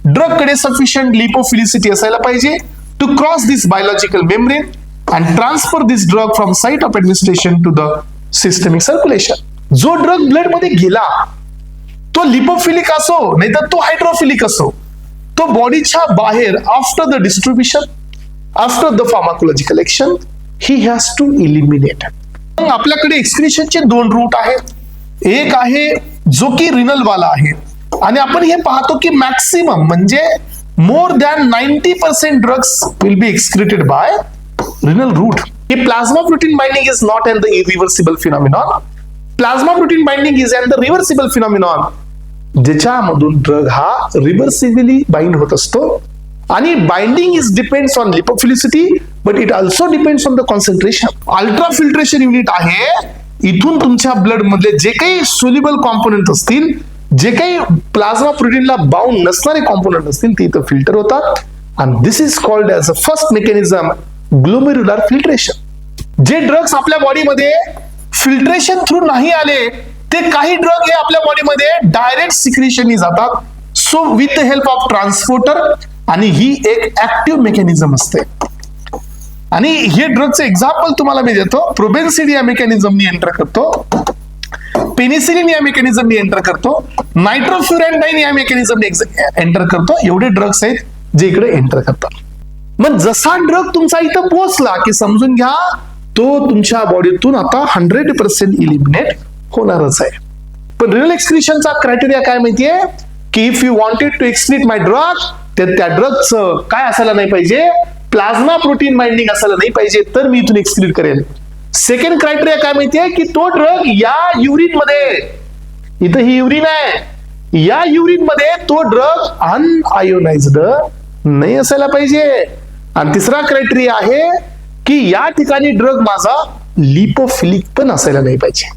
Drug कडे sufficient lipophilicity असायला पाहिजे to cross this biological membrane and transfer this drug from site of administration to the systemic circulation. जो drug blood मध्ये गेला तो lipophilic असो नाही तर तो हायड्रोफिलिक असो, तो बॉडीच्या बाहेर after the distribution, after the pharmacological action he has to eliminate. आपल्याकडे एक्सक्रिशनचे दोन रूट आहेत. एक आहे जो की रिनल वाला आहे आणि आपण हे पाहतो की मॅक्सिमम म्हणजे more than 90% drugs will be excreted by renal route. Plasma protein binding is not an the irreversible phenomenon. Plasma protein binding is an the reversible phenomenon, ज्याच्यामधून ड्रग हा रिव्हर्सिबली बाइंड होत असतो. आणि binding is depends on lipophilicity but it also depends on the concentration. Ultra filtration unit आहे, इथून तुमच्या blood मधले जे काही सोल्युबल कॉम्पोनंट असतील, जे काही प्लाझ्मा प्रोटीनला बाउंड नसणारे कॉम्पोनंट असतील ते इथं फिल्टर होतात. आणि this is called as a first mechanism glomerular filtration. जे ड्रग्स आपल्या बॉडीमध्ये फिल्ट्रेशन थ्रू नाही आले ते काही ड्रग हे आपल्या बॉडीमध्ये डायरेक्ट सिक्रिशननी जातात. So with the help of transporter, आणि ही एक ऍक्टिव्ह मेकॅनिझम असते. आणि हे ड्रगचं एक्झाम्पल तुम्हाला मी देतो. प्रोबेन्सिड या मेकॅनिझमनी एंटर करतो, पेनिसिलिन या मेकॅनिझमनी एंटर करतो, नायट्रोफ्युरॅन्डाइन या मेकॅनिझमनी एंटर करतो. एवढे ड्रग्स आहेत जे इकडे एंटर करतात. मग जसा ड्रग तुमचा इथं पोहोचला की समजून घ्या तो तुमच्या बॉडीतून आता 100% इलिमिनेट होणारच आहे. पण रिनल एक्सक्रिशनचा क्रायटेरिया काय माहितीये की if you wanted to excrete my drug, तर त्या ड्रगचं काय असायला नाही पाहिजे, प्लाझ्मा प्रोटीन बाइंडिंग असायला नाही पाहिजे, तर मी इथून एक्सक्रीट करेन. सेकंड क्रायटेरिया काय माहितीये की तो ड्रग या युरिन मध्ये, इथं ही युरिन आहे, या युरिन मध्ये तो ड्रग अनआयोनाइज्ड नाही असायला पाहिजे. आणि तिसरा क्रायटेरिया आहे की या ठिकाणी ड्रग माझा लिपोफिलिक पण असायला नाही पाहिजे.